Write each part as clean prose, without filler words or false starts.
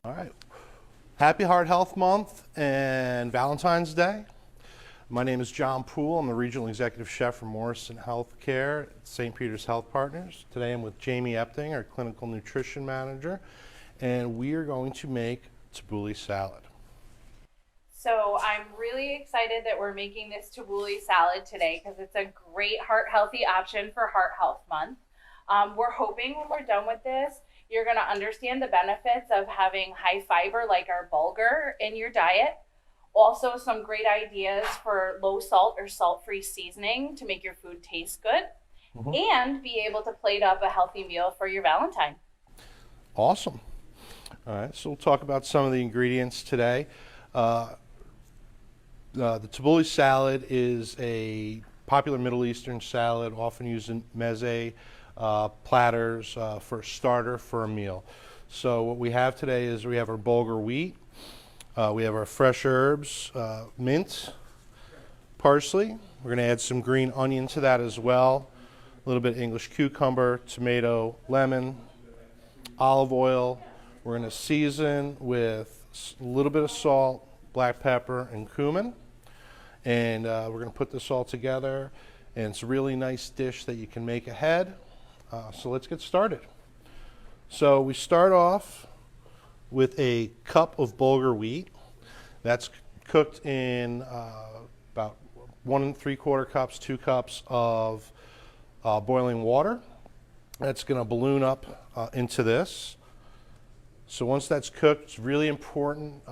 All right. Happy Heart Health Month and Valentine's Day. My name is John Poole. I'm the Regional Executive Chef for Morrison Healthcare at St. Peter's Health Partners. Today I'm with Jamie Epting, our Clinical Nutrition Manager, and we are going to make Tabouli salad. So I'm really excited that we're making this tabbouleh salad today because it's a great heart healthy option for Heart Health Month. We're hoping when we're done with this, you're going to understand the benefits of having high fiber like our bulgur in your diet. Also, some great ideas for low salt or salt-free seasoning to make your food taste good, and be able to plate up a healthy meal for your Valentine. Awesome. All right, so we'll talk about some of the ingredients today. The Tabouli salad is a popular Middle Eastern salad, often used in meze platters for a starter for a meal. So what we have today is we have our bulgur wheat, we have our fresh herbs, mint, parsley. We're going to add some green onion to that as well, a little bit of English cucumber, tomato, lemon, olive oil. We're going to season with a little bit of salt, black pepper, and cumin. And we're going to put this all together, and it's a really nice dish that you can make ahead. So let's get started. So we start off with a cup of bulgur wheat. That's cooked in about 1 3/4 cups, 2 cups of boiling water. That's going to balloon up into this. So once that's cooked, it's really important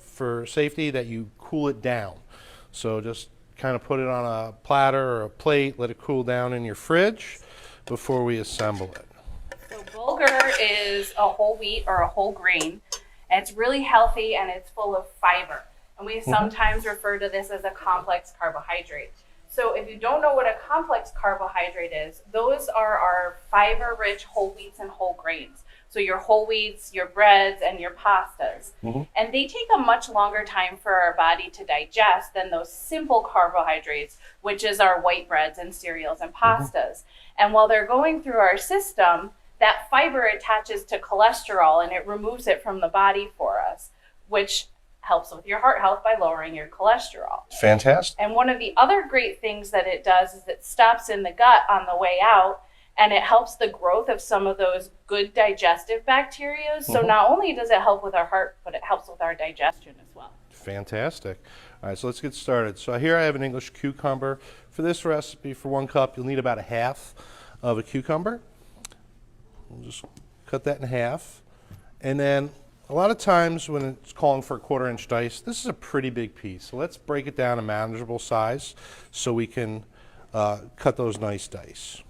for safety that you cool it down. So just kind of put it on a platter or a plate, let it cool down in your fridge before we assemble it. So bulgur is a whole wheat or a whole grain, and it's really healthy and it's full of fiber. And we sometimes refer to this as a complex carbohydrate. So if you don't know what a complex carbohydrate is, those are our fiber-rich whole wheats and whole grains. So your whole wheats, your breads, and your pastas. And they take a much longer time for our body to digest than those simple carbohydrates, which is our white breads and cereals and pastas. And while they're going through our system, that fiber attaches to cholesterol and it removes it from the body for us, which helps with your heart health by lowering your cholesterol. Fantastic. And one of the other great things that it does is it stops in the gut on the way out, and it helps the growth of some of those good digestive bacteria. So not only does it help with our heart, but it helps with our digestion as well. Fantastic. All right, so let's get started. So here I have an English cucumber. For this recipe, for 1 cup, you'll need about a half of a cucumber. We'll just cut that in half. And then a lot of times when it's calling for a 1/4 inch dice, this is a pretty big piece. So let's break it down a manageable size so we can cut those nice dice.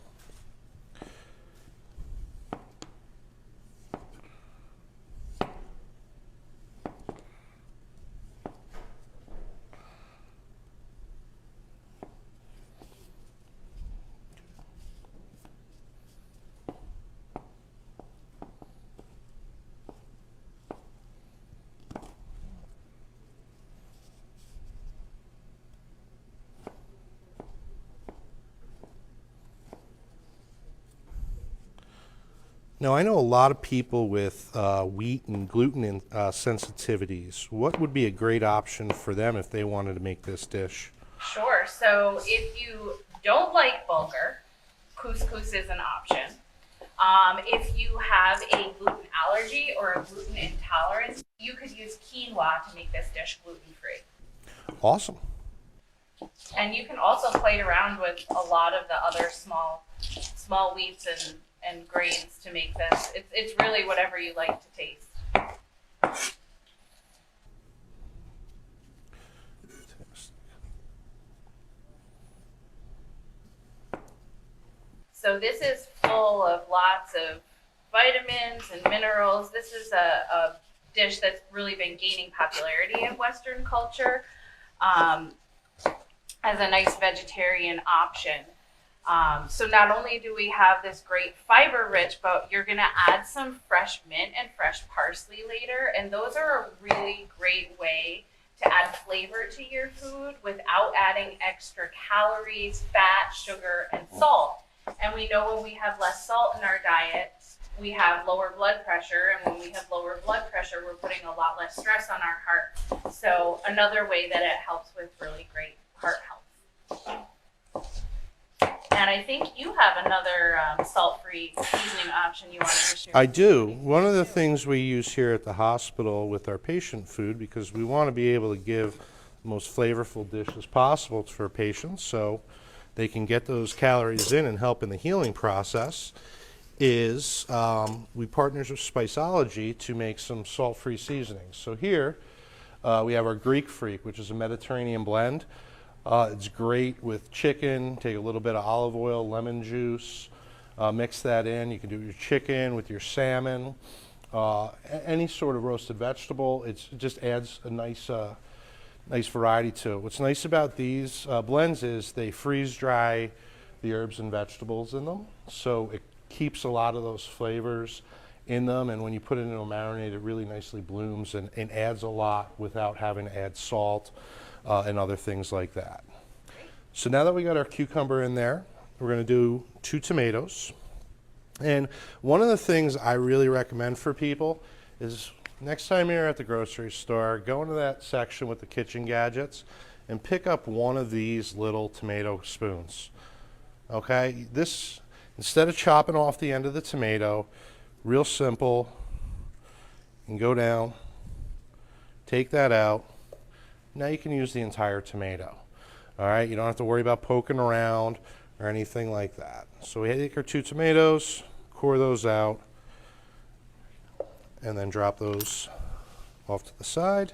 Now, I know a lot of people with wheat and gluten sensitivities. What would be a great option for them if they wanted to make this dish? Sure. So if you don't like bulgur, couscous is an option. If you have a gluten allergy or a gluten intolerance, you could use quinoa to make this dish gluten-free. Awesome. And you can also play around with a lot of the other small wheats and grains to make this. It's really whatever you like to taste. So this is full of lots of vitamins and minerals. This is a dish that's really been gaining popularity in Western culture as a nice vegetarian option. So not only do we have this great fiber rich, but you're gonna add some fresh mint and fresh parsley later. And those are a really great way to add flavor to your food without adding extra calories, fat, sugar, and salt. And we know when we have less salt in our diet, we have lower blood pressure. And when we have lower blood pressure, we're of stress on our heart. So another way that it helps with really great heart health. And I think you have another salt-free seasoning option you wanted to share. I do. One of the things we use here at the hospital with our patient food, because we want to be able to give the most flavorful dishes possible for patients so they can get those calories in and help in the healing process, is we partner with Spiceology to make some salt-free seasonings. So here we have our Greek Freak, which is a Mediterranean blend. It's great with chicken. Take a little bit of olive oil, lemon juice, mix that in. You can do your chicken with your salmon, any sort of roasted vegetable. It just adds a nice variety to it. What's nice about these blends is they freeze dry the herbs and vegetables in them, so it keeps a lot of those flavors in them, and when you put it into a marinade, it really nicely blooms and adds a lot without having to add salt and other things like that. So now that we got our cucumber in there, we're going to do 2 tomatoes. And one of the things I really recommend for people is next time you're at the grocery store, go into that section with the kitchen gadgets and pick up one of these little tomato spoons. Okay, this, instead of chopping off the end of the tomato, real simple, you can go down, take that out. Now you can use the entire tomato. All right, you don't have to worry about poking around or anything like that. So we take our 2 tomatoes, core those out, and then drop those off to the side.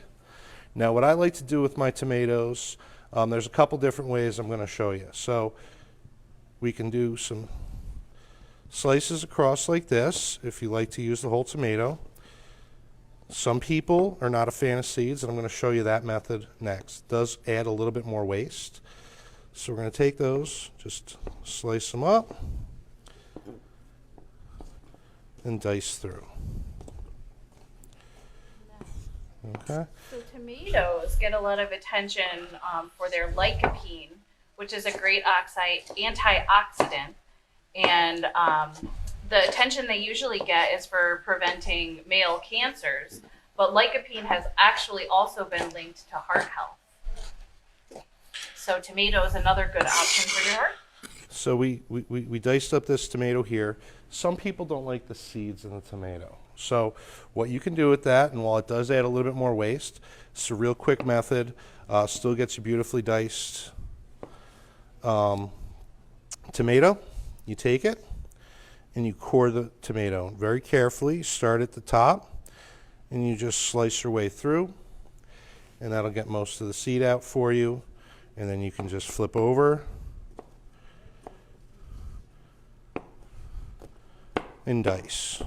Now what I like to do with my tomatoes, there's a couple different ways I'm going to show you. So we can do some slices across like this if you like to use the whole tomato. Some people are not a fan of seeds, and I'm going to show you that method next. It does add a little bit more waste. So we're going to take those, just slice them up, and dice through. Okay. So tomatoes get a lot of attention for their lycopene, which is a great antioxidant, and the attention they usually get is for preventing male cancers, but lycopene has actually also been linked to heart health. So tomato is another good option for your heart. So we diced up this tomato here. Some people don't like the seeds in the tomato. So what you can do with that, and while it does add a little bit more waste, it's a real quick method, still gets you beautifully diced tomato. You take it and you core the tomato very carefully. Start at the top and you just slice your way through, and that'll get most of the seed out for you, and then you can just flip over and dice.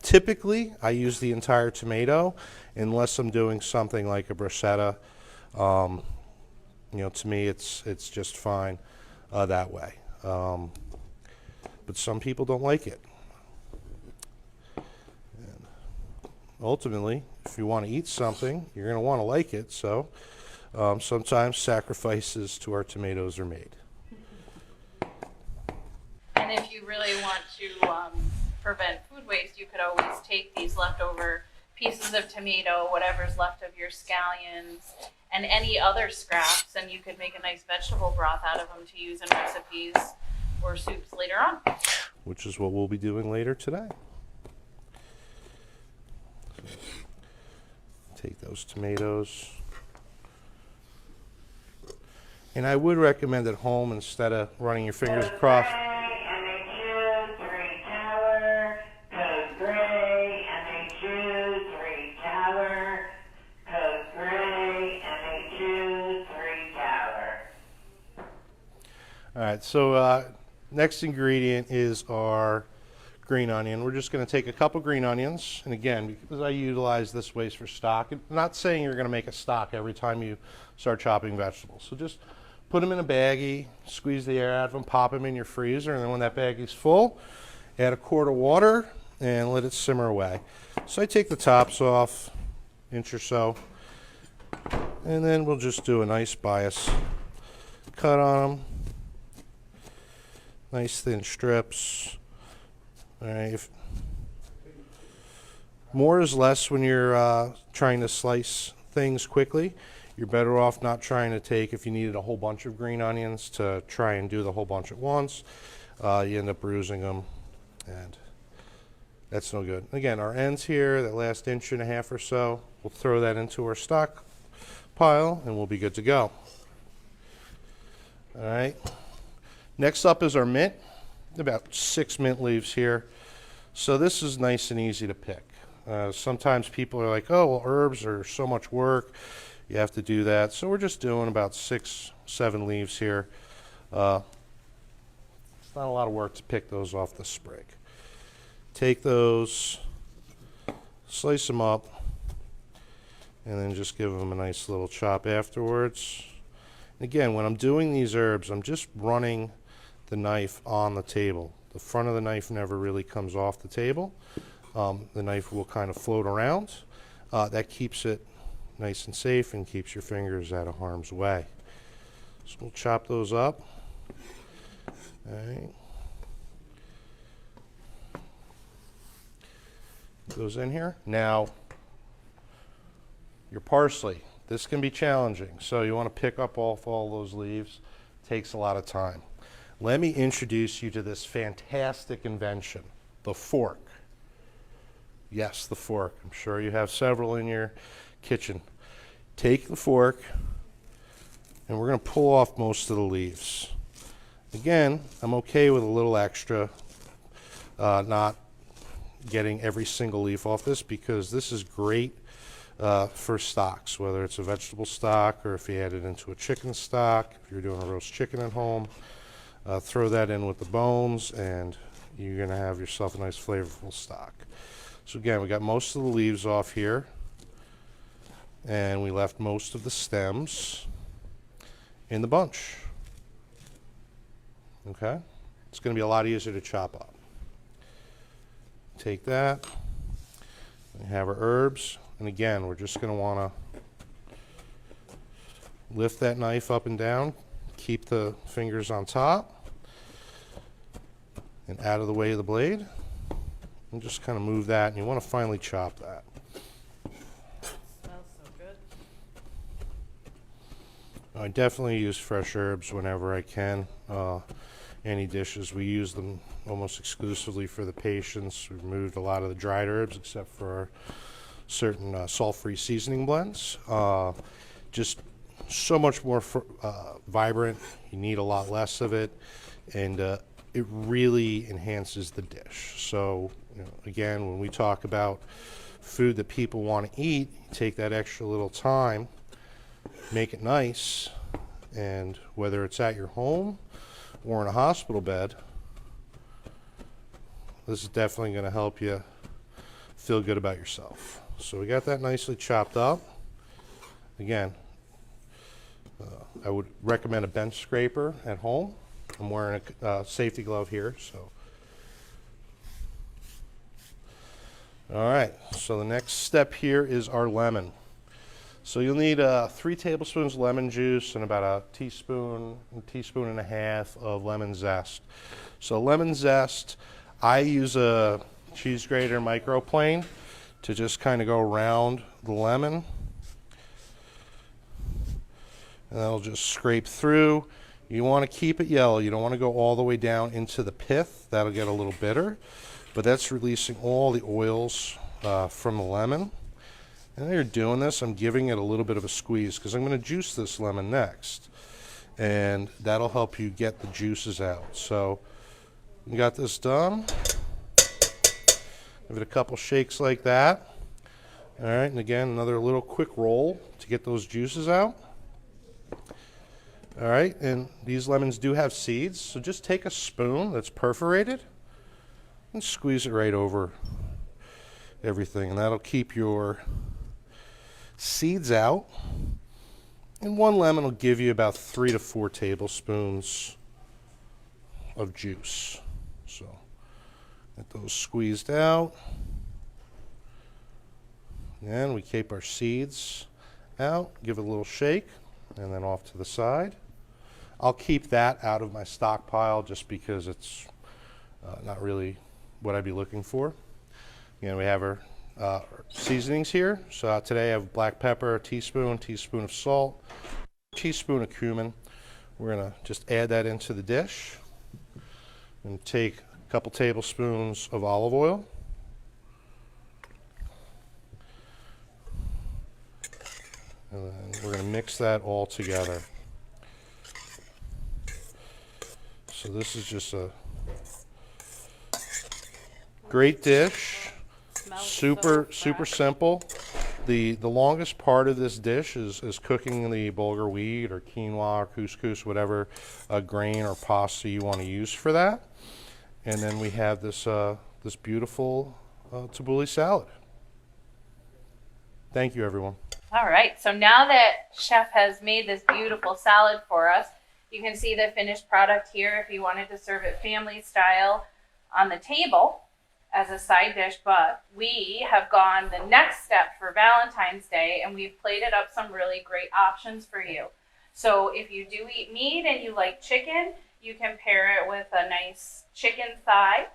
Typically I use the entire tomato unless I'm doing something like a bruschetta. You know, to me it's just fine that way. But some people don't like it. And ultimately, if you want to eat something, you're going to want to like it. So sometimes sacrifices to our tomatoes are made. And if you really want to prevent food waste, you could always take these leftover pieces of tomato, whatever's left of your scallions, and any other scraps, and you could make a nice vegetable broth out of them to use in recipes or soups later on. Which is what we'll be doing later today. Take those tomatoes. And I would recommend at home, instead of running your fingers across. All right, so next ingredient is our green onion. We're just going to take a couple green onions, and again, because I utilize this waste for stock, I'm not saying you're going to make a stock every time you start chopping vegetables. So just put them in a baggie, squeeze the air out of them, pop them in your freezer, and then when that baggie's full, add a quart of water and let it simmer away. So I take the tops off, inch or so, and then we'll just do a nice bias cut on them. Nice thin strips. All right. More is less when you're trying to slice things quickly. You're better off not trying to take, if you needed a whole bunch of green onions, to try and do the whole bunch at once. You end up bruising them, and that's no good. Again, our ends here, that last inch and a half or so, we'll throw that into our stock pile, and we'll be good to go. All right. Next up is our mint. About 6 mint leaves here. So this is nice and easy to pick. Sometimes people are like, oh, well, herbs are so much work. You have to do that. So we're just doing about 6, 7 leaves here. It's not a lot of work to pick those off the sprig. Take those, slice them up, and then just give them a nice little chop afterwards. And again, when I'm doing these herbs, I'm just running the knife on the table. The front of the knife never really comes off the table. The knife will kind of float around. That keeps it nice and safe and keeps your fingers out of harm's way. So we'll chop those up. All right. Goes in here. Now, your parsley. This can be challenging. So you want to pick up off all those leaves. Takes a lot of time. Let me introduce you to this fantastic invention, the fork. Yes, the fork. I'm sure you have several in your kitchen. Take the fork, and we're going to pull off most of the leaves. Again, I'm okay with a little extra, not getting every single leaf off this, because this is great for stocks, whether it's a vegetable stock or if you add it into a chicken stock, if you're doing a roast chicken at home. Throw that in with the bones, and you're going to have yourself a nice flavorful stock. So again, we got most of the leaves off here, and we left most of the stems in the bunch. Okay? It's going to be a lot easier to chop up. Take that. We have our herbs, and again, we're just going to want to lift that knife up and down. Keep the fingers on top and out of the way of the blade, and just kind of move that, and you want to finely chop that. Smells so good. I definitely use fresh herbs whenever I can. Any dishes, we use them almost exclusively for the patients. We've removed a lot of the dried herbs except for certain salt-free seasoning blends. Just so much more vibrant. You need a lot less of it, and it really enhances the dish. So, again, when we talk about food that people want to eat, take that extra little time, make it nice, and whether it's at your home or in a hospital bed, this is definitely going to help you feel good about yourself. So we got that nicely chopped up. Again, I would recommend a bench scraper at home. I'm wearing a safety glove here, so. All right, so the next step here is our lemon. So you'll need 3 tablespoons lemon juice and about a teaspoon and a half of lemon zest. So lemon zest, I use a cheese grater microplane to just kind of go around the lemon. And that'll just scrape through. You want to keep it yellow. You don't want to go all the way down into the pith. That'll get a little bitter. But that's releasing all the oils from the lemon. And while you're doing this, I'm giving it a little bit of a squeeze because I'm going to juice this lemon next. And that'll help you get the juices out. So you got this done. Give it a couple shakes like that. All right, and again, another little quick roll to get those juices out. All right, and these lemons do have seeds, so just take a spoon that's perforated and squeeze it right over everything, and that'll keep your seeds out. And 1 lemon will give you about 3 to 4 tablespoons of juice. So get those squeezed out. And we keep our seeds out, give it a little shake, and then off to the side. I'll keep that out of my stockpile just because it's not really what I'd be looking for. We have our seasonings here. So today I have black pepper, a teaspoon of salt, a teaspoon of cumin. We're going to just add that into the dish. And take a couple tablespoons of olive oil. And then we're going to mix that all together. So this is just a great dish. Super simple. The longest part of this dish is cooking the bulgur wheat or quinoa or couscous, whatever grain or pasta you want to use for that. And then we have this this beautiful tabbouleh salad. Thank you, everyone. All right, so now that Chef has made this beautiful salad for us, you can see the finished product here if you wanted to serve it family style on the table as a side dish, but we have gone the next step for Valentine's Day and we've plated up some really great options for you. So if you do eat meat and you like chicken, you can pair it with a nice chicken thigh.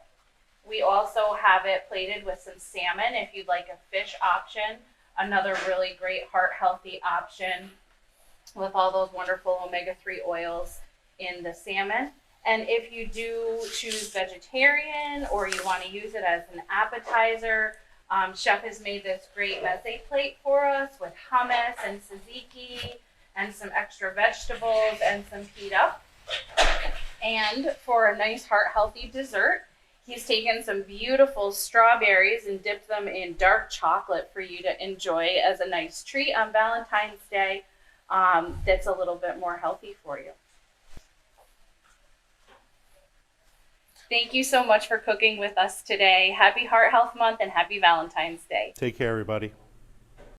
We also have it plated with some salmon if you'd like a fish option. Another really great heart healthy option with all those wonderful omega-3 oils in the salmon. And if you do choose vegetarian or you want to use it as an appetizer, Chef has made this great meze plate for us with hummus and tzatziki and some extra vegetables and some pita. And for a nice heart healthy dessert, he's taken some beautiful strawberries and dipped them in dark chocolate for you to enjoy as a nice treat on Valentine's Day that's a little bit more healthy for you. Thank you so much for cooking with us today. Happy Heart Health Month and happy Valentine's Day. Take care, everybody.